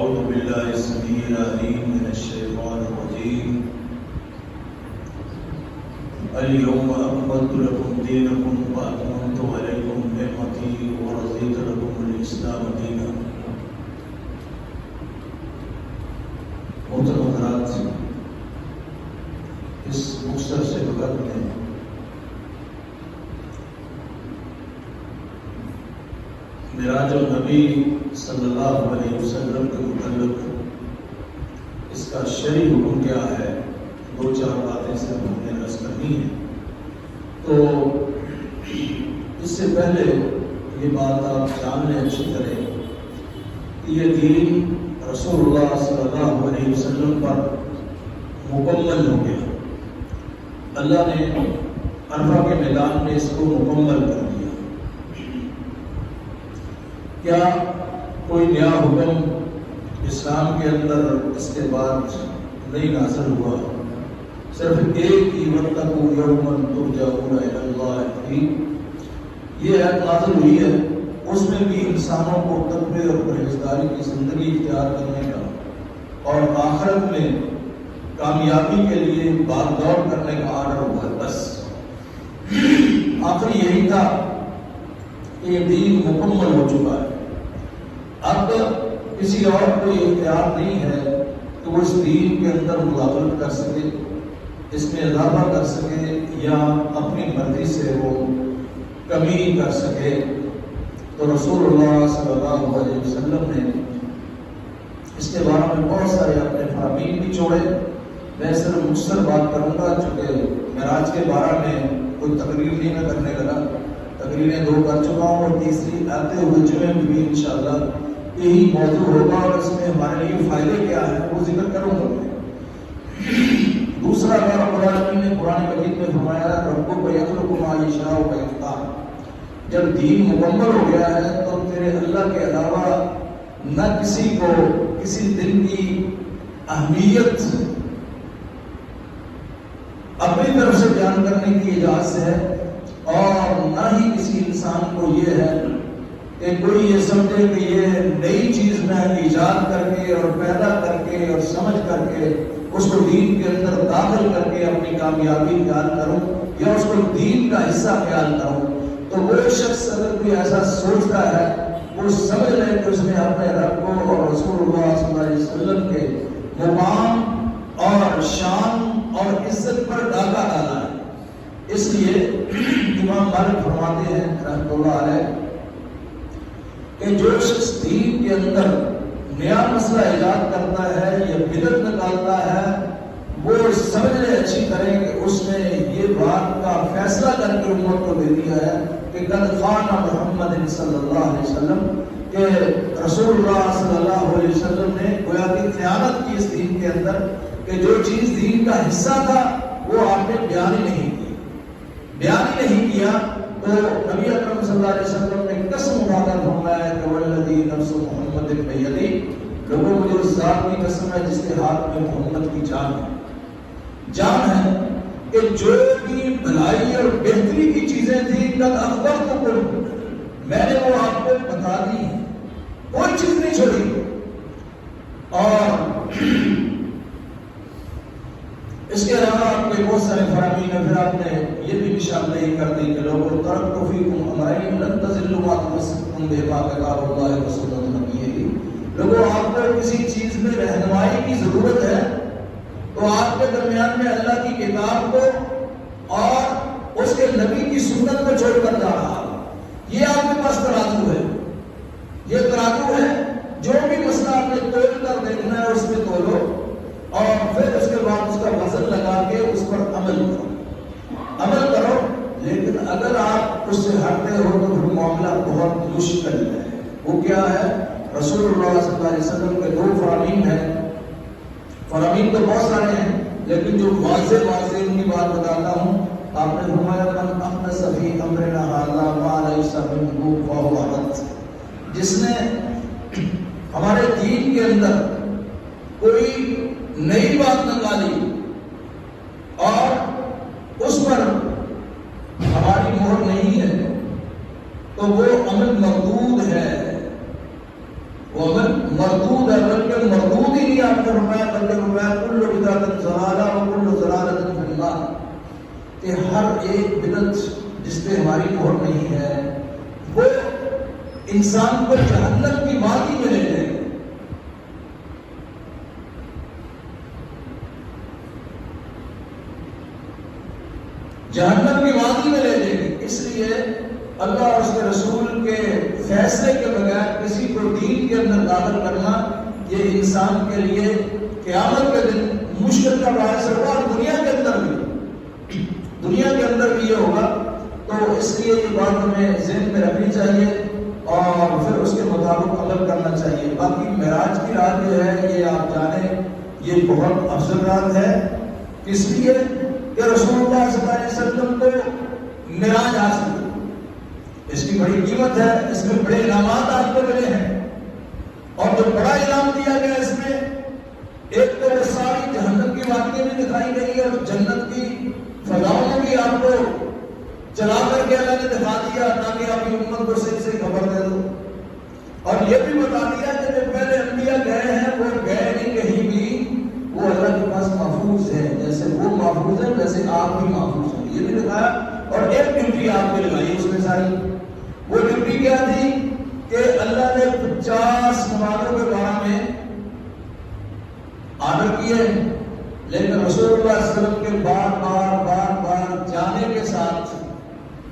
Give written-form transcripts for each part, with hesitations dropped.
أعوذ بالله السميع العليم من الشيطان الرجيم. اليوم أكملت لكم دينكم وأتممت عليكم نعمتي ورضيت لكم الإسلام دينا. محترم حضرات، اس مختصر سے وقت میں معراج النبی صلی اللہ علیہ وسلم کے متعلق اس کا شرعی حکم کیا ہے، دو چار باتیں سے ہم نے عرض کرنی ہے. تو اس سے پہلے یہ بات آپ جان لیں اچھی طرح کہ یہ دین رسول اللہ صلی اللہ علیہ وسلم پر مکمل ہو گیا. اللہ نے عرفہ کے میدان میں اس کو مکمل کر دیا. کیا کوئی نیا حکم اسلام کے اندر اس کے بعد نہیں نازل ہوا؟ صرف ایک ہی وَاتَّقُوا يَوْمًا تُرْجَعُونَ إِلَى اللَّهِ فِيهِ یہ آیت نازل ہوئی ہے. اس میں بھی انسانوں کو تقوی اور پرہیزگاری کی زندگی اختیار کرنے کا اور آخرت میں کامیابی کے لیے بھاگ دوڑ کرنے کا آرڈر ہوا ہے. بس آخری یہی تھا کہ یہ دین مکمل ہو چکا ہے. اب کسی اور کو یہ اختیار نہیں ہے کہ وہ اس دین کے اندر مداخلت کر سکے، اس میں اضافہ کر سکے یا اپنی مرضی سے وہ کمی کر سکے. تو رسول اللہ صلی اللہ علیہ وسلم نے اس کے بارے میں بہت سارے اپنے فرامین بھی چھوڑے. میں صرف مختصر بات کروں گا، چونکہ معراج کے بارے میں کوئی تقریر نہیں میں کرنے لگا. تقریریں 2 کر چکا ہوں اور تیسری آتے ہوئے جمعے میں بھی انشاءاللہ یہی موضوع ہوگا اور اس میں ہمارے لیے فائدے کیا ہیں وہ ذکر کروں گا. دوسرا بات رب العالمین نے قرآن مجید میں فرمایا ربک یخلق ما یشاء ویختار. جب دین مکمل ہو گیا ہے تو تیرے اللہ کے علاوہ نہ کسی کو کسی دن کی اہمیت اپنی طرف سے بیان کرنے کی اجازت ہے اور نہ ہی کسی انسان کو یہ ہے کہ کوئی یہ سمجھے کہ یہ نئی چیز میں ایجاد کر کے اور پیدا کر کے اور سمجھ کر کے اس کو دین کے اندر داخل کر کے اپنی کامیابی خیال کروں یا اس کو دین کا حصہ خیال کروں. تو وہ شخص اگر کوئی ایسا سوچتا ہے وہ سمجھ لے کہ اس نے اپنے رب کو اور رسول اللہ صلی اللہ علیہ وسلم کے مقام اور شان اور عزت پر ڈاکہ ڈالا ہے. اس لیے امام مالک فرماتے ہیں رحمۃ اللہ علیہ کہ جو شخص دین کے اندر نیا مسئلہ ایجاد کرتا ہے یا بدعت نکالتا ہے وہ سمجھ لے اچھی طرح کہ اس نے یہ بات کا فیصلہ کر کے امت کو دے دیا ہے کہ قد خان محمد صلی اللہ علیہ وسلم کہ رسول اللہ صلی اللہ علیہ وسلم نے گویا کہ خیانت کی اس دین کے اندر کہ جو چیز دین کا حصہ تھا وہ آپ نے بیان ہی نہیں کیا. تو نبی اکرم صلی اللہ علیہ وسلم نے قسم اٹھا کر فرمایا ہے کہ والذی نفس محمد بیدی، لوگوں مجھے اس ذات کی قسم ہے جس کے ہاتھ میں محمد کی جان ہے کہ جو بھی بھلائی اور بہتری کی چیزیں تھیں قد اخبرتکم، میں نے وہ آپ کو بتا دی، کوئی چیز نہیں چھوڑی. اور اس کے علاوہ آپ کے بہت سارے فرامین ہیں. پھر آپ نے یہ بھی نشاندہی کر دی کہ لوگوں ترکت فیکم امرین لن تضلوا ما تمسکتم بہما کتاب اللہ وسنت نبیہ. لوگوں آپ کو کسی چیز میں رہنمائی کی ضرورت ہے تو آپ کے درمیان میں اللہ کی کتاب کو اور اس کے نبی کی سنت کو چھوڑ کر جا رہا. یہ آپ کے پاس ترازو ہے، یہ ترازو ہے. جو بھی مسئلہ آپ نے تول کر دیکھنا ہے اس میں تولو اور پھر اس کے بعد اس کا وزن لگا کے اس پر عمل کرو. لیکن اگر آپ اس سے ہٹتے ہو تو پھر معاملہ بہت مشکل ہے. وہ کیا ہے؟ رسول اللہ صلی اللہ علیہ وسلم کے 2 فرامین ہیں. فرامین تو بہت سارے ہیں لیکن جو واضح ان کی بات بتاتا ہوں. آپ نے فرمایا من احدث فی امرنا ھذا ما لیس منہ فہو رد. جس نے ہمارے دین کے اندر کوئی نئی بات نکالی اور اس پر ہماری مہر نہیں ہے تو وہ عمل مردود ہے. وہ عمل مردود ہے، بلکہ کوئی مردود ہی نہیں آپ کو فرمایا بلکہ فرمایا کل بدعۃ ضلالہ وکل ضلالۃ فی النار، کہ ہر ایک بدعت جس پہ ہماری مہر نہیں ہے وہ انسان کو جہنم کی وادی میں لے جائے گی۔ جہنم کی وادی میں لے جائے گی۔ اس لیے اللہ اور اس کے رسول کے فیصلے کے بغیر کسی کو دین کے اندر داخل کرنا یہ انسان کے لیے قیامت کے دن مشکل کا باعث ہوگا، اور دنیا کے اندر بھی یہ ہوگا۔ تو اس لیے یہ بات ہمیں ذہن میں رکھنی چاہیے اور پھر اس کے مطابق عمل کرنا چاہیے۔ باقی معراج کی رات جو ہے یہ آپ جانیں یہ بہت افضل رات ہے، اس لیے کہ رسول اللہ صلی اللہ علیہ وسلم کو معراج حاصل ہوئی، اس کی بڑی قیمت ہے، اس میں بڑے انعامات آپ کو ملے ہیں، اور جو بڑا انعام دیا گیا اس میں ایک تو وہ ساری جہنم کی وادیاں بھی دکھائی گئی اور جنت کی فضاؤں میں بھی آپ کو چلا کر کے اللہ نے دکھا دیا تاکہ آپ کی امت کو صحیح سے خبر دے دو، اور یہ بھی بتا دیا کہ جو پہلے انبیاء گئے ہیں وہ گئے نہیں کہیں بھی، وہ اللہ کے پاس محفوظ ہے، جیسے وہ محفوظ ہے ویسے آپ بھی محفوظ ہیں، یہ بھی دکھایا۔ اور ایک ڈیوٹی آپ نے لگائی اس میں ساری، وہ ڈیوٹی کیا تھی کہ اللہ نے 50 نمازوں کے بارے میں آرڈر کیے، لیکن رسول اللہ صلی اللہ علیہ وسلم کے بار بار جانے کے ساتھ،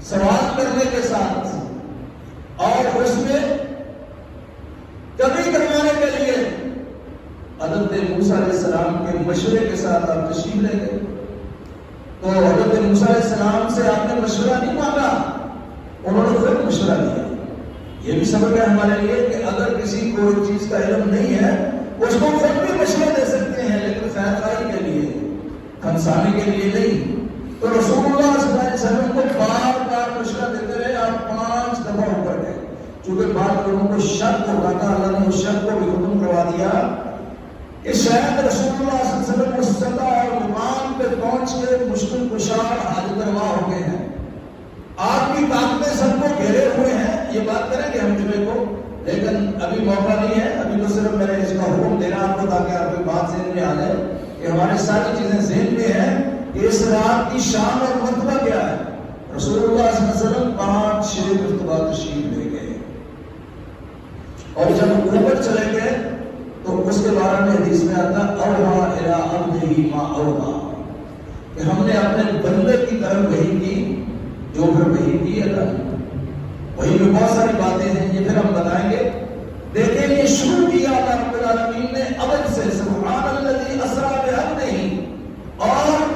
سوال کرنے کے ساتھ، اور اس میں کبھی کروانے کے لیے حضرت موسیٰ علیہ السلام کے مشورے کے ساتھ آپ تشریف لے گئے۔ تو حضرت موسیٰ علیہ السلام سے آپ نے مشورہ نہیں مانگا، انہوں نے خود مشورہ دیا۔ یہ بھی سبق ہے ہمارے لیے کہ اگر کسی کو ایک چیز کا علم نہیں ہے اس کو خود بھی مشورہ دے سکتے ہیں، لیکن خیر خواہی کے لیے، کھنسانے کے لیے نہیں۔ تو رسول اللہ صلی اللہ علیہ وسلم کو بار مشورہ دیتے رہے، آپ 5 دفعہ اوپر گئے، چونکہ بعض لوگوں کو شک ہوگا تھا، اللہ نے اس شک کو بھی ختم کروا دیا کہ شاید رسول اللہ صلی اللہ علیہ وسلم اس سطح اور مقام پہ پہنچ کے مشکل کشار حاجت روا ہو گئے ہیں، آپ کی طاقتیں سب کو گھیرے ہوئے ہیں، یہ بات کریں گے ہم جمعے کو، لیکن ابھی موقع نہیں ہے، ابھی تو صرف میں نے اس کا حکم دینا آپ کو تاکہ آپ کی بات ذہن میں آ جائے کہ ہماری ساری چیزیں ذہن میں ہیں کہ اس رات کی شان اور مرتبہ کیا ہے۔ رسول اللہ صلی اللہ علیہ وسلم 5 مرتبہ تشریف لے گئے، اور جب اوپر چلے گئے تو اس کے بارے میں حدیث میں آتا اوحا الی عبدہ ما اوحا، کہ ہم نے اپنے بندے کی طرف وحی کی جو پھر وحی کی اللہ نے۔ وحی میں بہت ساری باتیں ہیں، یہ پھر ہم بتائیں گے۔ دیکھیں یہ شروع کیا اللہ رب العالمین نے عبد سے، سبحان الذی اسریٰ بعبدہ، اور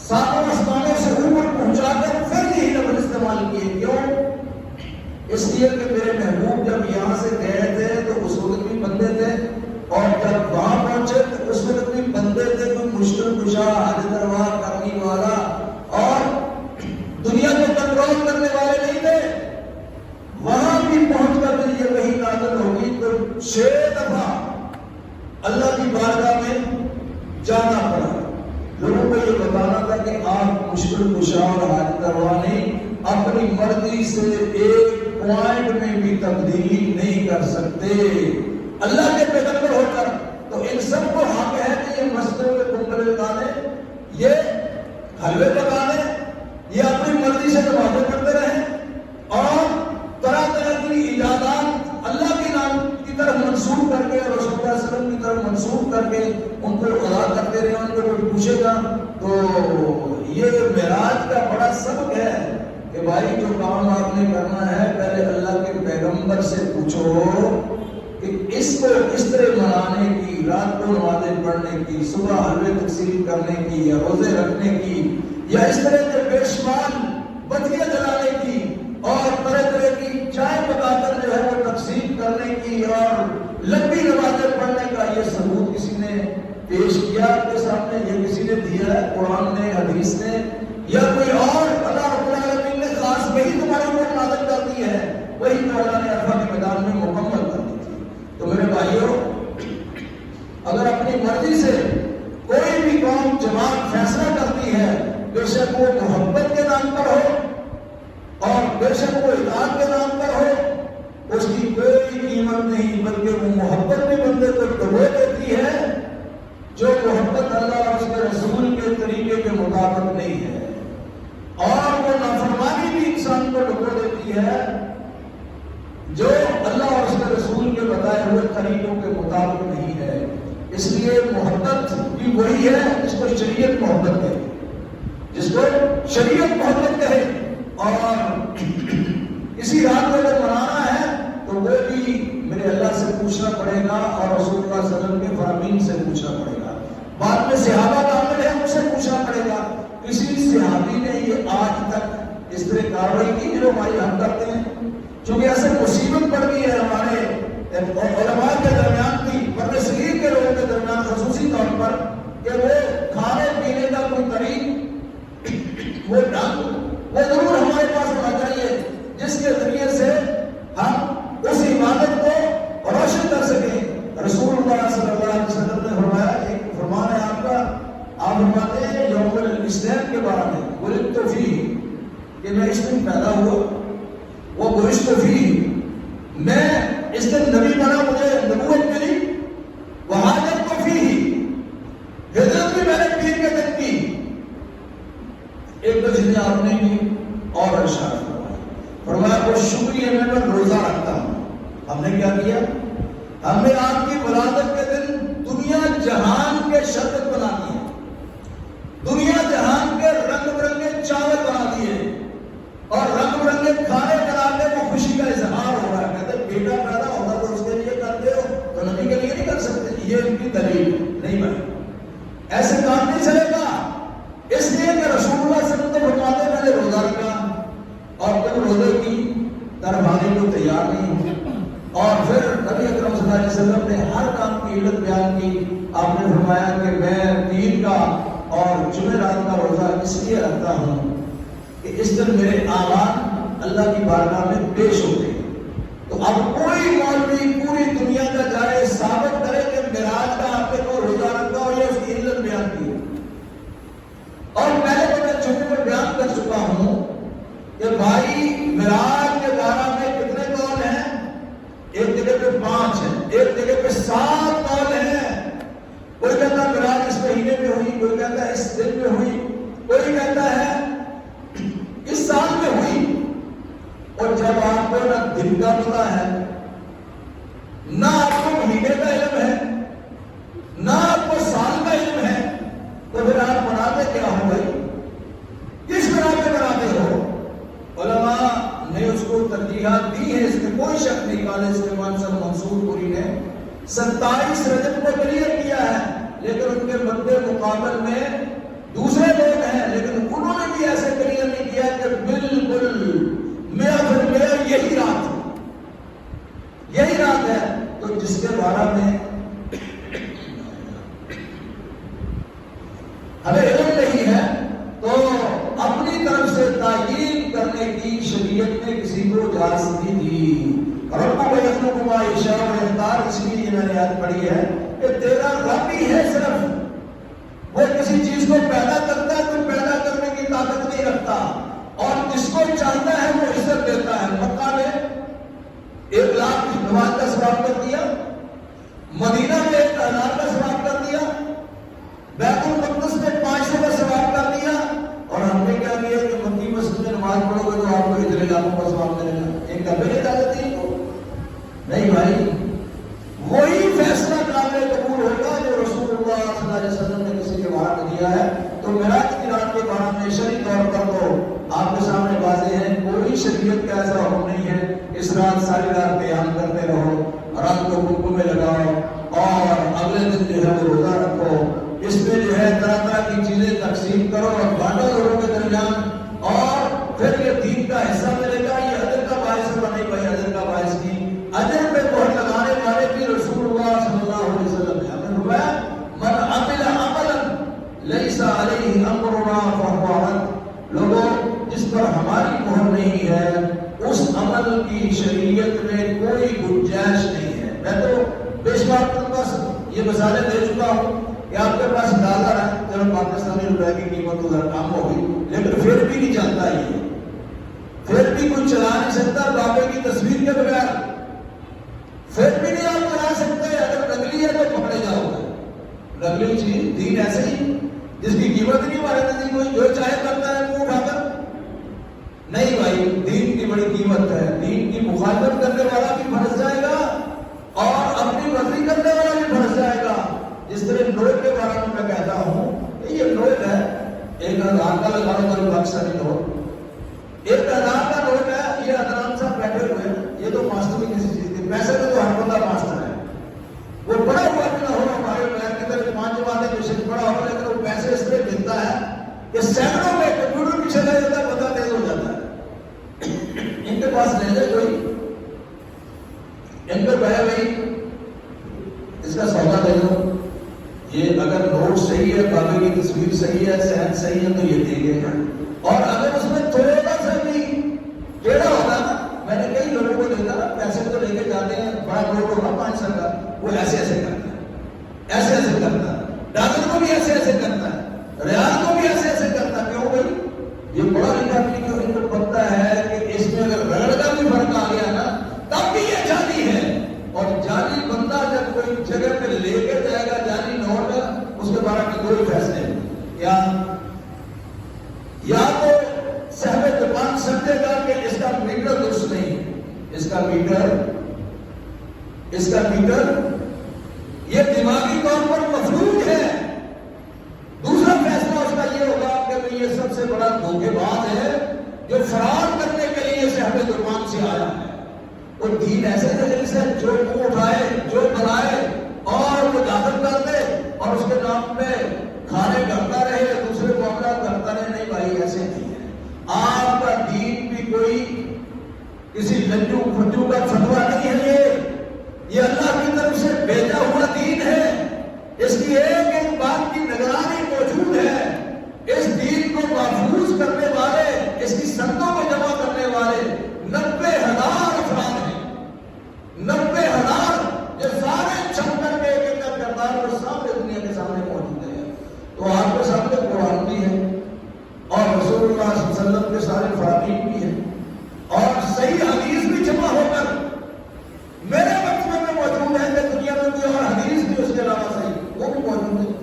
7 آسمانوں سے اوپر پہنچا کر پھر یہی لفظ استعمال کیے۔ کیوں؟ اس لیے کہ میرے محبوب جب یہاں سے گئے تھے تو اس وقت بھی بندے تھے، اور جب وہاں پہنچے تو اس وقت بھی بندے تھے، کوئی مشکل کشا حاجت روا کرنے والا اور دنیا کو کنٹرول کرنے والے نہیں تھے۔ وہاں بھی پہنچ کر بھی یہ وحی نازل ہوگی تو 6 دفعہ اللہ کی بارگاہ میں جانا پڑا، لوگوں کو یہ بتانا تھا کہ آپ مشکل کشا اور حاجت روا نہیں، اپنی مرضی سے ایک پوائنٹ میں بھی تبدیلی نہیں کر سکتے اللہ کے پیغمبر ہو کر۔ تو ان سب کو حق ہے کہ یہ مسجدوں میں کنکڑے لگانے، یہ حلوے پکانے، یہ اپنی مرضی سے نمازیں پڑھتے رہیں، اور طرح طرح کی ایجادات اللہ کے نام کی طرف منسوخ کر کے، رسول اللہ صلی اللہ علیہ وسلم کی طرف منسوخ کر کے ان کو ادا کرتے رہے، ان کو کوئی پوچھے گا۔ تو یہ معراج کا بڑا سبق ہے کہ بھائی جو کام آپ نے کرنا ہے پہلے اللہ کے پیغمبر سے پوچھو کہ اس کو اس طرح منانے کی، رات کو نمازیں پڑھنے کی، صبح حلوے تقسیم کرنے کی یا روزے رکھنے کی، یا اس طرح کے بے شمار بتیاں جلانے کی، اور طرح طرح کی چائے پکا کر جو ہے وہ تقسیم کرنے کی، اور لمبی نمازیں پڑھنے کا یہ ثبوت کسی نے پیش کیا آپ کے سامنے؟ یہ کسی نے دیا ہے؟ قرآن نے، حدیث نے، یا کوئی اور اللہ رب العالمین نے خاص وہی تمہارے اوپر نازل کر دی ہے؟ وہی تو اللہ نے عرفہ کے میدان میں مکمل کر دی تھی۔ تو میرے بھائیوں، اگر اپنی مرضی سے کوئی بھی قوم جماعت فیصلہ کرتی ہے، بے شک وہ محبت کے نام پر ہو اور بے شک وہ اطاعت کے نام پر ہو، اس کی کوئی قیمت نہیں بلکہ وہ محبت بھی بندے کو ڈبو دیتی ہے جو محبت اللہ اور اس کے رسول کے طریقے کے مطابق نہیں ہے، اور وہ نافرمانی بھی انسان کو ڈبو دیتی ہے جو اللہ اور اس کے رسول کے بتائے ہوئے طریقوں کے مطابق نہیں ہے۔ اس لیے محبت بھی وہی ہے جس کو شریعت محبت کہے، جس کو شریعت محبت کہے، اور اسی رات کو اگر منانا ہے تو وہ بھی میرے اللہ سے پوچھنا پڑے گا اور رسول اللہ صلی اللہ علیہ وسلم کے فرامین سے پوچھنا پڑے گا۔ بعد میں صحابہ کا عمل ہے ان سے پوچھنا پڑے گا۔ کسی صحابی نے یہ آج تک اس طرح کاروائی کی جو ہماری ہم کرتے ہیں؟ چونکہ ایسے مصیبت پڑ گئی ہے ہمارے علماء کے درمیان کی، ورنہ صحیح کے لوگوں کے درمیان خصوصی طور پر، کہ وہ کھانے پینے کا کوئی طریق، وہ ڈھنگ، وہ ضرور ہمارے پاس ہونا چاہیے جس کے ذریعے سے ہم اس عبادت کو روشن کر سکیں۔ رسول اللہ صلی اللہ علیہ وسلم نے فرمایا، ایک فرمان ہے آپ کا، آپ فرماتے ہیں یوم الاثنین کے بارے میں، ولدت فیہ، کہ میں اس دن پیدا ہوا، وہ بعثت فیہ، میں اس دن نبی بنا، مجھے نبوت ملی، وحاجت فیہ، ہجرت بھی میں نے پیر کے دن کی۔ ایک دو چیزیں آپ نے کی اور ارشاد فرمایا وہ شکریہ میں روزہ رکھتا ہوں۔ ہم نے کیا کیا؟ ہم نے آپ کی ولادت کے دن دنیا جہان کے شربت بنا دیے، دنیا جہان کے رنگ برنگے چاول بنا دیے، اور رنگ برنگے کھانے بنا کے وہ خوشی کا اظہار ہو رہا ہے۔ کہتے بیٹا پیدا ہوگا تو اس کے لیے کرتے ہو تو نبی کے لیے نہیں کر سکتے؟ یہ ان کی دلیل نہیں بنے، ایسے کام نہیں چلے گا۔ اس لیے کہ رسول اللہ صلی اللہ علیہ وسلم فرماتے میں نے روزہ رکھا، اور تم روزے کی طرف آنے کو تیار نہیں ہوئے، اور پھر نبی اکرم صلی اللہ علیہ وسلم نے ہر کام کی علت بیان کی۔ آپ نے فرمایا کہ میں پیر کا اور جمعرات کا روزہ اس لیے رکھتا ہوں کہ اس دن میرے اعمال اللہ کی بارگاہ میں پیش ہوتے ہیں۔ تو اب کوئی مولوی پوری دنیا کا جائے ثابت کرے کہ معراج کا آپ نے کو روزہ رکھا اور یہ اس کی علت بیان کی، اور پہلے تو میں جمعے میں بیان کر چکا ہوں کہ بھائی معراج کے بارے میں کتنے قول ہیں؟ ایک جگہ پہ 5 ہیں، ایک جگہ پہ 7 قول ہیں۔ کوئی کہتا ہے معراج اس مہینے میں ہوئی، کوئی کہتا ہے اس دن میں ہوئی، کوئی کہتا ہے اس سال میں ہوئی۔ اور جب آپ کو نہ دن کا پتہ ہے، نہ آپ کو مہینے کا علم ہے، نہ آپ کو سال کا علم ہے، تو پھر آپ مناتے کیا ہو بھائی؟ کس بنا پہ مناتے ہو؟ علماء نے اس کو ترجیحات دی ہے، اس میں کوئی شک نہیں۔ قاضی سلیمان صاحب منصور پوری نے 27 رجب کو کلیئر کیا ہے، لیکن ان کے مد مقابل میں دوسرے لوگ ہیں، لیکن انہوں نے بھی ایسے کلیئر نہیں کیا کہ بالکل 100% یہی رات ہے، یہی رات ہے۔ تو جس کے بارے میں ہمیں علم نہیں ہے تو اپنی طرف سے تعیین کرنے کی شریعت نے کسی کو اجازت نہیں دی۔ رب کو یخلق ما یشاء و یختار، اس لیے میں نے یاد پڑھی ہے کہ تیرا رب ہی ہے، صرف وہ کسی چیز کو پیدا کرتا ہے، تو پیدا کرنے کی طاقت نہیں رکھتا، اور جس کو چاہتا ہے وہ عزت دیتا ہے۔ مکہ میں 1 لاکھ نماز کا ثواب کر دیا، مدینہ میں 1000 کا ثواب کر دیا، بیت المقدس میں 500 کا ثواب کر دیا، اور ہم نے کیا کیا کہ مکی مسجد میں نماز پڑھو گے تو آپ کو اتنے لاکھوں کا ثواب ملے گا۔ ایک کبھی اجازت نہیں کو نہیں بھائی، وہی فیصلہ قابل قبول ہوگا جو رسول اللہ صلی اللہ علیہ وسلم نے کسی کے بارے میں دیا ہے۔ تو معراج کی رات کے بارے میں شرعی طور پر تو آپ کے سامنے واضح ہے، کوئی شریعت کا ایسا حکم نہیں ہے اس رات ساری رات قیام کرتے رہو، رات کو کنکو میں لگاؤ اور اگلے دن جو ہے وہ روزہ رکھو، اس میں جو ہے طرح طرح کی چیزیں تقسیم کرو اور بانٹو لوگوں کے درمیان، اور پھر یہ دین کا حصہ ملے گا۔ یہ اجر کا باعث ہوگا نہیں بھائی، اجر کا باعث نہیں، اجر پہ مہر لگانے والے بھی رسول اللہ صلی اللہ علیہ وسلم نے ہمیں فرمایا من عمل عملا لیس علیہ امرنا فہو رد۔ لوگوں جس پر ہماری مہر نہیں ہے اس عمل کی شریعت میں کوئی گنجائش نہیں ہے۔ میں تو بے شمار تم پاس یہ مثالیں دے چکا ہوں کہ آپ کے پاس ڈالر ہے، چلو پاکستانی روپے کی قیمت تو ذرا کم ہوگی، لیکن پھر بھی نہیں چلتا، یہ پھر بھی کوئی چلا نہیں سکتا بابے کی تصویر کے بغیر، پھر بھی نہیں آپ بنا سکتے، اگر نقلی ہے تو پکڑے جاؤ گے۔ نقلی چیز دین ایسے ہی جس کی قیمت نہیں ہمارے نزدیک کوئی جو چاہے کرتا ہے منہ اٹھا کر، نہیں بھائی، دین کی بڑی قیمت ہے۔ دین کی مخالفت کرنے والا بھی پھنس جائے گا اور اپنی مرضی کرنے والا بھی پھنس جائے گا۔ جس طرح نوٹ کے بارے میں کہتا ہوں، یہ نوٹ ہے 1000 کا، لگا لو کوئی پاکستانی نوٹ، 1000 کا نوٹ ہے۔ یہ عدنان صاحب بیٹھے ہوئے ہیں، یہ تو ماسٹر بھی کسی چیز کے، پیسے میں تو ہر بندہ ماسٹر ہے، وہ بڑا ہوا بھی نہ ہو ہمارے پیر کی طرف 5 جماعتیں پیچھے بڑا ہو، لیکن وہ پیسے اس طرح ملتا ہے کہ سینکڑوں میں کمپیوٹر پیچھے لے جاتا ہے، بندہ تیز ہو جاتا ہے۔ ان کے پاس لے جائے کوئی، ان کو کہے بھائی اس کا سودا دے دو، یہ اگر نوٹ صحیح ہے، کعبے کی تصویر صحیح ہے، صحن صحیح ہے تو یہ دیں گے، اور اگر اس میں تھوڑا سا بھی ٹیڑھا ہوگا نا، میں نے کئی لوگوں کو دیکھا نا، پیسے تو لے کے جاتے ہیں، بڑا نوٹ ہوگا 500 کا، وہ ایسے ایسے کرتا ہے، ایسے ایسے کرتا ہے، ڈالر کو بھی ایسے ایسے کرتا ہے، ریال کو بھی ایسے ایسے کرتا ہے۔ کیوں بھائی؟ یہ بڑا لکھا بھی کیوں، ان کو پتہ ہے کہ اس میں اگر رگڑ کا بھی فرق آ گیا نا تب بھی یہ جعلی ہے، اور جعلی بندہ جب کوئی جگہ پہ لے کے جائے گا جعلی نوٹ، اس کے بارے میں کوئی فیصلے نہیں، یا تو صاحب دکان سمجھے گا کہ اس کا میٹر درست نہیں، اس کا میٹر یہ دماغی طور پر مفلوج ہے۔ دوسرا فیصلہ اس کا یہ ہوگا کہ یہ سب سے بڑا دھوکے باز ہے جو فرار کرنے کے لیے صاحب دکان سے آیا ہے۔ وہ دین ایسے طریقے سے جو منہ اٹھائے، جو بنائے اور وہ داخل کر دے اور اس کے نام پہ کھانے کرتا رہے، دوسرے معاملات کرتا رہے، نہیں بھائی ایسے نہیں ہے۔ آپ کا دین بھی کوئی کسی لنجو پھنجو کا فتویٰ نہیں ہے، یہ اللہ کی طرف سے بھیجا ہوا دین ہے۔ اس کی ایک ایک بات کی نگرانی موجود ہے۔ اس دین کو محفوظ کرنے والے، اس کی سنتوں کو جمع کرنے والے 90,000 افراد ہیں، 90,000، جو سارے چھپ کر کے ایک ایک کردار اور سامنے دنیا کے سامنے موجود ہے۔ تو آپ کے سامنے قرآن بھی ہے اور رسول اللہ صلی اللہ علیہ وسلم کے سارے فرامین بھی ہیں اور صحیح حدیث بھی جمع ہو کر میرے مکتبے میں موجود ہے کہ دنیا میں کوئی اور حدیث بھی اس کے علاوہ صحیح وہ بھی موجود ہے۔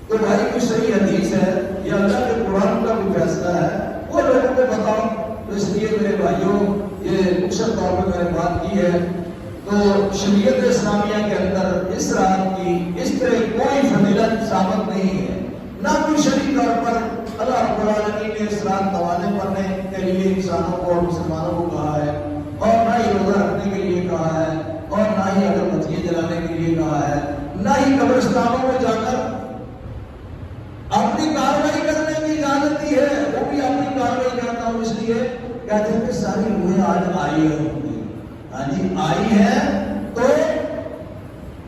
تو بھائی کوئی صحیح حدیث ہے یا اللہ کے قرآن کا بھی فیصلہ ہے وہ لوگوں کو بتاؤ۔ تو اس لیے میرے بھائیوں، یہ مقصد طور پہ میں نے بات کی ہے، تو شریعت اسلامیہ کے اندر اس رات کی اس طرح کوئی فضیلت ثابت نہیں ہے، نہ کوئی شرعی طور پر اللہ رب العالمین نے اس رات نوازے پڑھنے کے لیے انسانوں کو اور مسلمانوں کو کہا ہے، اور نہ ہی روزہ رکھنے کے لیے کہا ہے، اور نہ ہی اگربتیاں جلانے کے لیے کہا ہے، نہ ہی قبرستانوں میں جا کر اپنی کاروائی کرنے کی اجازت دی ہے۔ وہ بھی اپنی کاروائی کرتا ہوں اس لیے کہتے ہیں کہ ساری روحیں آج آئی ہے، ہاں جی آئی ہے، تو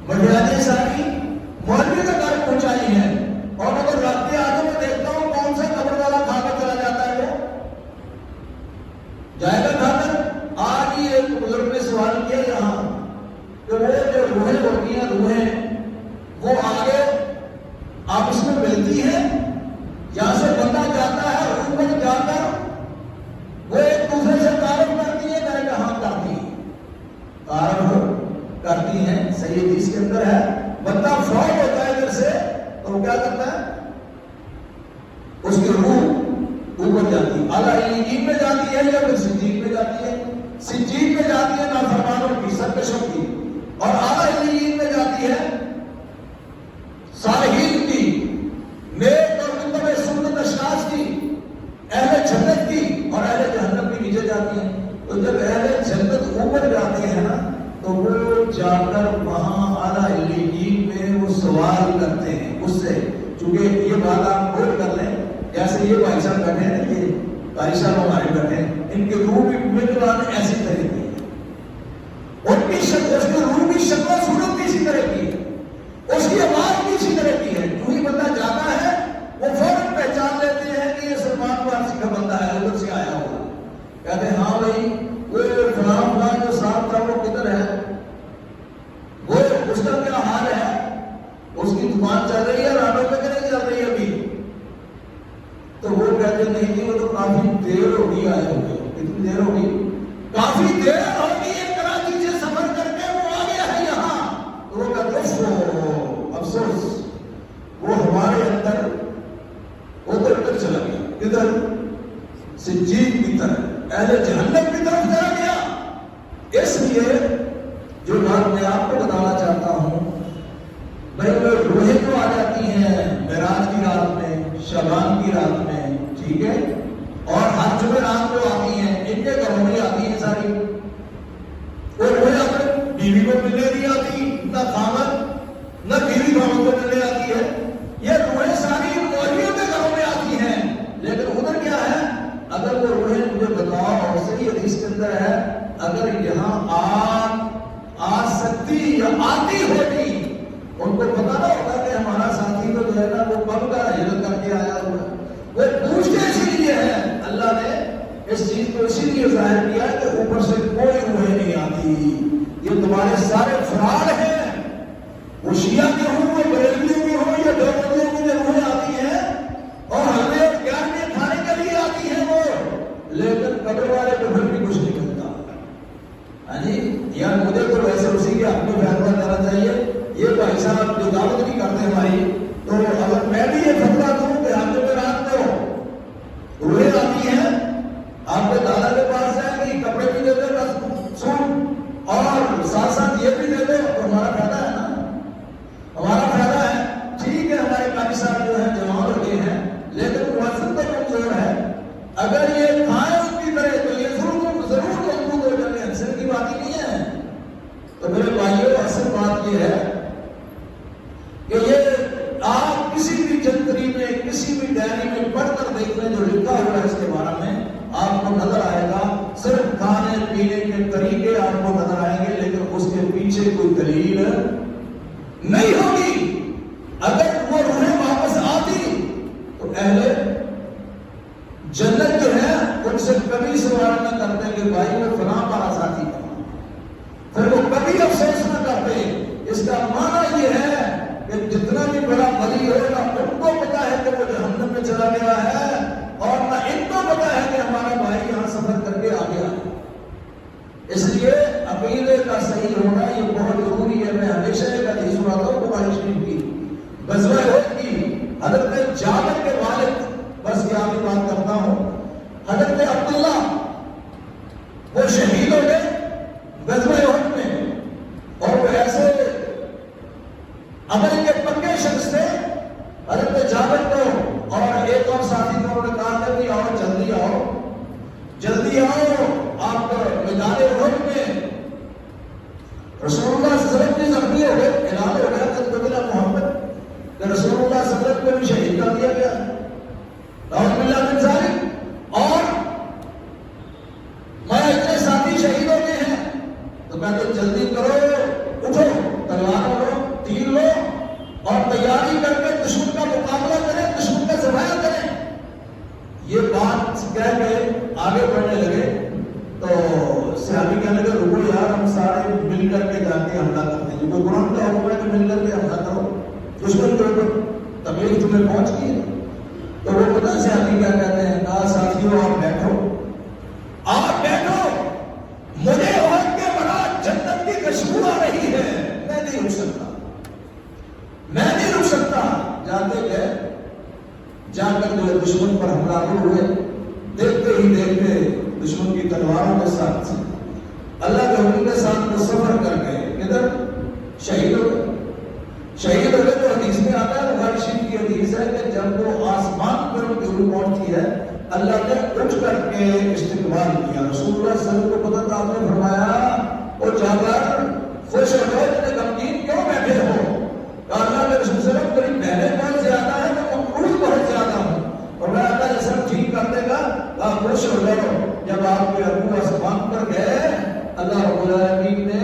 مجاہدیں ساری مولوی کے گھر پہنچائی ہے، اور اگر رات کے آدھوں میں دیکھتا ہوں کون سا قبر والا کھا کر چلا جاتا ہے، وہ جائے گا کھا کر۔ آج ہی ایک بزرگ نے سوال کیا یہاں کہ وہ جو روحیں ہوتی ہیں، روحیں وہ آگے آپس میں ملتی ہیں، یہاں سے بندہ جاتا ہے اوپر جا کر وہ ایک دوسرے سے تعارف کرتی ہے، میں نے کہا ہاں کرتی ہیں، تعارف کرتی ہیں، صحیح حدیث کے اندر ہے۔ بندہ فوت ہوتا ہے ادھر سے تو وہ کیا کرتا ہے، اس کی روح اوپر جاتی ہے، اعلیٰ علیین میں جاتی ہے یا پھر سجین میں جاتی ہے، سجین میں جاتی ہے نافرمانوں کی، سرکشوں کی، اور اعلیٰ علیین میں جاتی ہے صالحین کی، نیک اور متبع سنت اشخاص کی، اہل جنت کی، اور اہل جہنم کی نیچے جاتی ہیں۔ تو جب اہل جنت اوپر جاتے ہیں نا تو وہ جا کر وہاں اعلیٰ علیین میں وہ سوال کرتے ہیں اس سے، چونکہ یہ بات آپ نوٹ کر لیں، جیسے یہ بھائی صاحب بیٹھے ہیں، یہ بھائی صاحب ہمارے بیٹھے ہیں، ان کی روح بھی بالکل ایسی طرح کی ہے، ان کی شکل، اس کی روح کی شکل و صورت بھی اسی طرح کی ہے، اس کی آواز بھی اسی طرح کی ہے۔ جو ہی بندہ جاتا ہے وہ فوراً پہچان لیتے ہیں کہ یہ سلمان فارسی کا بندہ ہے، ادھر سے آیا ہوا، کہتے ہیں ہاں بھائی وہ فلاں فلاں جو صاحب تھا وہ کدھر ہے، وہ اس کا کیا حال ہے، اس کی دکان چل رہی ہے، راتوں میں نہیں چل رہی ابھی، تو وہ کہتے نہیں جی وہ تو کافی دیر ہوگی آئے ہوگے۔ کتنی دیر ہوگی؟ کافی دیر ہوگی، کراچی سے سفر کر کدھر؟ سجین کی طرف، اہل جہنم کی طرف چلا گیا۔ اس لیے جو بات میں آپ کو بتانا چاہتا ہوں، بھائی وہ روحیں تو آ جاتی ہیں معراج کی رات میں، شعبان کی رات میں، ٹھیک ہے، اور ہر جمعرات کو آتی ہیں، ان کے گھروں میں آتی ہیں ساری۔ وہ روحیں اپنے بیوی کو ملنے نہیں آتی، نہ خامد نہ بیوی خامد کو ملنے آتی ہے، یہ روحیں ساری مولویوں کے گھروں میں آتی ہیں۔ لیکن ادھر کیا ہے؟ اگر وہ روحیں مجھے بتاؤ، اور صحیح حدیث کے اندر ہے، اگر یہاں آ سکتی یا آتی ہوتی، ان کو پتا نہ ہوتا کہ ہمارا ساتھی تو جو ہے نا وہ کب کا ہجرت کر کے آیا ہوا ہے۔ وہ پوچھتے اسی لیے ہے، اللہ نے اس چیز کو اسی لیے ظاہر کیا کہ اوپر سے کوئی روحیں نہیں آتی، یہ تمہارے سارے فراڈ ہیں، وہ شیعہ کے ہوں، وہ بریلویوں کے ہوں، یا دیوبندیوں کی جو روحیں آتی ہیں اور ہمیں اور گیان میں کھانے کے لیے آتی ہیں وہ، لیکن قبر والے کو پھر بھی کچھ نہیں ملتا۔ ہاں جی، یار مجھے تو ویسے اسی کے اپنے فیصلہ کرنا چاہیے، یہ بھائی صاحب جو دعوت نہیں کرتے ہماری، تو اگر میں بھی یہ فتویٰ دوں کہ ہم جو رات کو روحیں آتی ہیں، آپ کے دادا کے پاس جائیں گی، کپڑے بھی دے دو، بس سن، اور ساتھ ساتھ یہ بھی دے دو، تو ہمارا فائدہ ہے نا، ہمارا فائدہ ہے۔ ٹھیک ہے، ہمارے قاری صاحب جو ہیں جوان لگے ہیں، لیکن مؤذن تو کمزور ہے، اگر یہ کھائیں اس کی طرح تو یہ ضرور محدود ہو جائے، اکثر کی بات ہی نہیں ہے۔ تو میرے بھائیوں، اصل بات یہ ہے کہ یہ آپ کسی بھی جنتری میں، کسی بھی ڈائری میں پڑھ کر دیکھ لیں، جو لکھا ہوا ہے اس کے بارے میں آپ کو نظر آئے گا، صرف کھانے پینے کے طریقے آپ کو نظر آئیں گے، لیکن اس کے پیچھے کوئی دلیل نہیں ہوگی۔ اگر وہ روحیں واپس آتی تو اہل جنت جو ہے ان سے کبھی سوال نہ کرتے کہ بھائی وہ فلاں ہمارا ساتھی تھا، پھر وہ کبھی افسوس نہ کرتے۔ اس کا معنی یہ ہے کہ جتنا بھی بڑا ولی ہوگا ان کو پتا ہے کہ وہ جہنم میں چلا گیا ہے، اور نہ ان کو پتا ہے کہ ہمارا بھائی یہاں سفر کر کے آ گیا ہے۔ اس لیے عقیدے کا صحیح ہونا یہ بہت ضروری ہے۔ میں ہمیشہ ایک حدیث سناتا ہوں بخاری شریف کی، غزوہ احد کی، حضرت جابر کے والد، بس یہاں بھی بات کرتا ہوں، حضرت عبداللہ وہ شہید ہو گئے غزوہ احد میں، اور وہ ایسے عمل کے پکے شخص تھے۔ حضرت جابر کو اور ایک اور ساتھی کو انہوں نے کہا کہ بھی آؤ، جلدی آؤ، جلدی آؤ، آپ میدان احد میں رسول اللہ صلی اللہ علیہ وسلم بھی زخمی ہو گئے، اعلان ہو گیا کہ قتل محمد، کہ رسول اللہ صلی اللہ علیہ وسلم کو بھی شہید کر دیا گیا، نعوذ باللہ من ذالک، اور میں اتنے ساتھی شہید ہو گئے ہیں، تو میں تو جلدی کرو، اٹھو، تلوار لو، تیر لو، اور تیاری کر کے دشمن کا مقابلہ کریں، دشمن کا ذبح کریں۔ یہ بات کہہ کے آگے بڑھنے لگے تو صحابی کہنے لگے رکو یار، ہم سارے مل کر کے جا کے حملہ کرتے ہیں، کیونکہ قرآن کا حکم ہے کہ مل کر کے حملہ کرو، دشمن کے اوپر تبلیغ تمہیں پہنچ گئی ہے۔ تو وہ پتہ صحابی کیا کہتے ہیں، کہا ساتھیوں آپ بیٹھو، آپ بیٹھو، مجھے احد کے بعد جنت کی خوشبو آ رہی ہے، میں نہیں رک سکتا، میں نہیں رک سکتا۔ جاتے گئے، جا کر جو دشمن پر حملہ ہوئے، دیکھتے ہی دیکھتے دشمن کی تلواروں کے ساتھ اللہ کے حکم کے ساتھ وہ سفر کر گئے، ادھر شہید ہو گئے۔ شہید ہو گئے تو حدیث میں آتا ہے، بخاری شریف کی حدیث ہے کہ جب وہ آسمان پر ان کی روح پہنچتی ہے، اللہ نے اٹھ کر کے استقبال کیا۔ رسول اللہ صلی اللہ علیہ وسلم کو پتہ تھا، آپ نے فرمایا وہ جا کر خوش ہو جاؤ، اتنے غمگین کیوں بیٹھے ہو؟ اللہ کے رسول صلی اللہ علیہ وسلم کبھی محنت بہت زیادہ ہے تو مقروض بہت زیادہ ہوں، اور میں اللہ یہ سب ٹھیک کر دے گا، آپ خوش ہو جاؤ۔ جب آپ کے ابو آسمان پر گئے، اللہ رب العالمین نے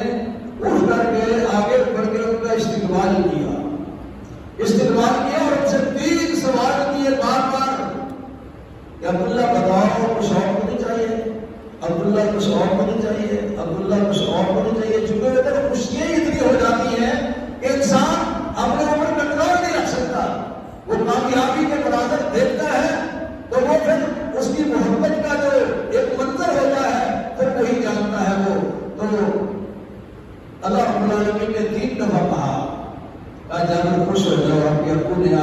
اٹھ کر کے آگے بڑھ کے ان کا استقبال کیا، اور ان سے 3 سوال کیے بار بار کہ عبداللہ بتاؤ کچھ اور کو نہیں چاہیے، عبداللہ کچھ اور کو نہیں چاہیے، عبداللہ کچھ اور کو نہیں چاہیے، چونکہ ادھر خوشیاں اتنی ہو جاتی ہیں کہ انسان اپنے اوپر کنٹرول نہیں رکھ سکتا۔ وہ کامیابی کے مناظر دیکھتا ہے تو وہ پھر اس کی محبت کا جو ایک منظر ہوتا ہے پھر وہی جانتا ہے وہ۔ تو اللہ رب العالمین نے 3 دفعہ کہا جانور خوش ہو جاؤ، آپ کے ابو نے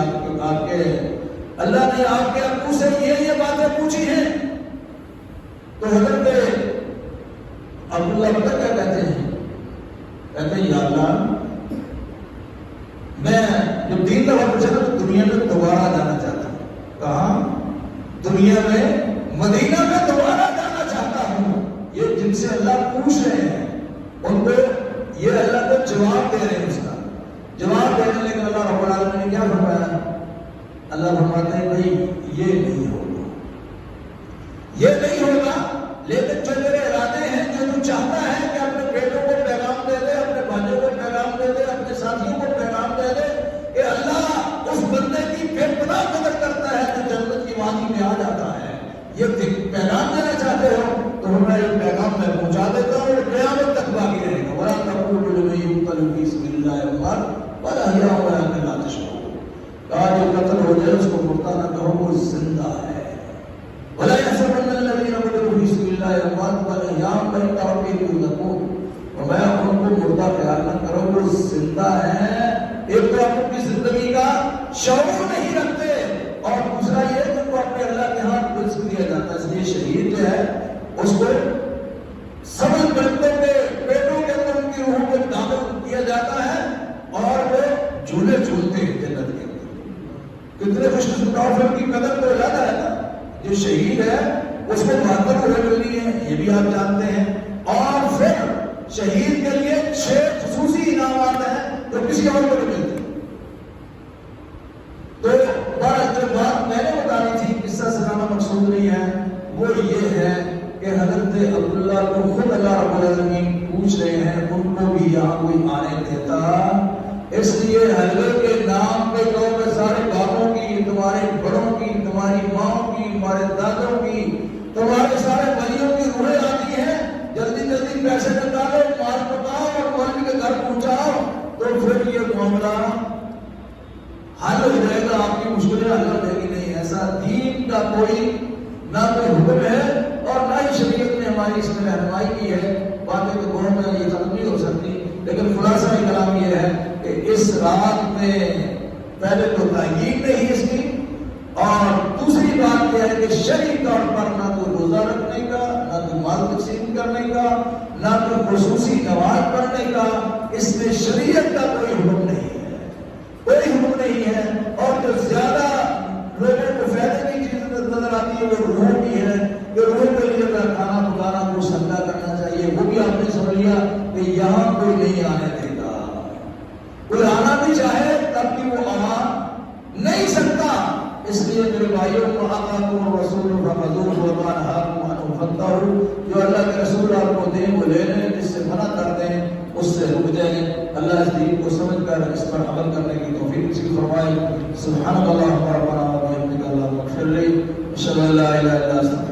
آپ کے اللہ نے آپ کے ابو سے یہ باتیں پوچھی ہیں، تو حضرت عبداللہ پتہ کیا کہتے ہیں؟ کہتے ہیں یا اللہ، میں جب 3 دفعہ پوچھا تو دنیا میں دوبارہ جانا چاہتا ہوں. کہاں؟ دنیا میں مدینہ میں دوبارہ جانا چاہتا ہوں. یہ جن سے اللہ پوچھ رہے ہیں ان کو یہ اللہ کو جواب دے رہے ہیں. اس کا جواب دینے لیکن اللہ رب العالمین نے کیا فرمایا؟ اللہ فرماتے ہیں بھائی یہ نہیں ہوگا، یہ نہیں ہوگا، لیکن جو میرے ارادے ہیں، جو تو چاہتا ہے کہ اپنے بیٹوں کو پیغام دے دے، اپنے بھائیوں کو پیغام دے دے، اپنے ساتھیوں کو پیغام دے دے کہ اللہ اس بندے کی بے پناہ قدر کرتا ہے جو جنت کی وادی میں آ جاتا ہے. یہ پیغام دینا چاہتے ہو تو ہمارا یہ پیغام میں پہنچا دیتا ہوں اور قیامت تک باقی رہے گا. وَلَا تَقُولُوا لِمَن يُقْتَلُ فِي سَبِيلِ اللَّهِ أَمْوَاتٌ بَلْ أَحْيَاءٌ وَلَٰكِن لَّا تَشْعُرُونَ. کہا جو قتل ہو جائے اس کو مردہ نہ کہو، وہ زندہ ہے. وَلَا يَحْسَبَنَّ الَّذِينَ قُتِلُوا فِي سَبِيلِ اللَّهِ أَمْوَاتٌ بَلْ أَحْيَاءٌ عِندَ رَبِّهِمْ يُرْزَقُونَ. اور میں ان کو مردہ خیال نہ کرو، وہ زندہ ہیں. ایک تو آپ کی زندگی کا شعور نہیں رکھتے، اور دوسرا یہ کہ ان کو اپنے اللہ کے ہاتھ رزق دیا جاتا ہے. اس لیے شہید جو ہے اس کو سبز بندوں کے پیٹوں کے اندر ان کی روحوں کو داخل کیا جاتا ہے اور وہ جھولے جھولتے ہیں جنت کے اندر. کتنے خوش قسمت کی قدر تو زیادہ ہے نا. جو شہید ہے اس کو 72 روحیں ملنی ہے، یہ بھی آپ جانتے ہیں. اور پھر شہید کے لیے 6 خصوصی انعامات ہیں جو کسی اور کو نہیں ملتے. تو جو بات میں نے بتانی تھی، قصہ سنانا مقصود نہیں ہے، وہ یہ ہے کہ حضرت عبداللہ کو خود اللہ رب العالمین پوچھ رہے ہیں ان کو بھی یہاں کوئی آنے دیتا. اس لیے حضرت کے نام پہ لوگ میں سارے باپوں کی، تمہارے بڑوں کی، تمہاری ماں کی، تمہارے دادوں کی، تمہارے سارے بھائیوں کی روحیں آتی ہیں. جلدی جلدی پیسے نکالو، مال پکاؤ اور مولوی کے گھر پہنچاؤ، تو پھر یہ معاملہ حل ہو جائے گا. آپ کی مشکلیں حل ہو جائے گی. نہیں، ایسا دین کا کوئی نہ کوئی حکم ہے اور نہ ہی شریعت نے ہماری اس میں رہنمائی کی ہے. باتیں تو گھروں میں یہ ختم نہیں ہو سکتی، لیکن خلاصہ کلام یہ ہے کہ اس رات میں پہلے تو تعین نہیں اس کی، اور دوسری بات یہ ہے کہ شرعی طور پر نہ تو روزہ رکھنے کا، نہ تو مال تقسیم کرنے کا، نہ تو خصوصی نماز پڑھنے کا. اس میں شریعت کا کوئی حکم نہیں ہے، کوئی حکم نہیں ہے. اور جو زیادہ لوگوں کو فائدے کی چیز نظر آتی ہے وہ روح کی ہے کہ روح کے لیے اگر کھانا پکانا کو سجدہ کرنا چاہیے. وہ بھی آپ نے سمجھ لیا کہ یہاں کوئی نہیں آنے دے گا. کوئی آنا بھی چاہے تب بھی وہ آ نہیں سکتا. اس لیے میرے بھائیوں کو آقاکم رسول فخذوہ وما نہاکم عنہ فانتہوا. جو اللہ کے رسول آپ کو دیں وہ لے لیں، جس سے منع کر دیں اس سے رک جائیں. اللہ اس دین کو سمجھ کر اس پر عمل کرنے کی توفیق نصیب فرمائے. سبحان اللہ ربنا و بحمدہ اللہم اغفر لی، اشہد ان لا الہ الا انت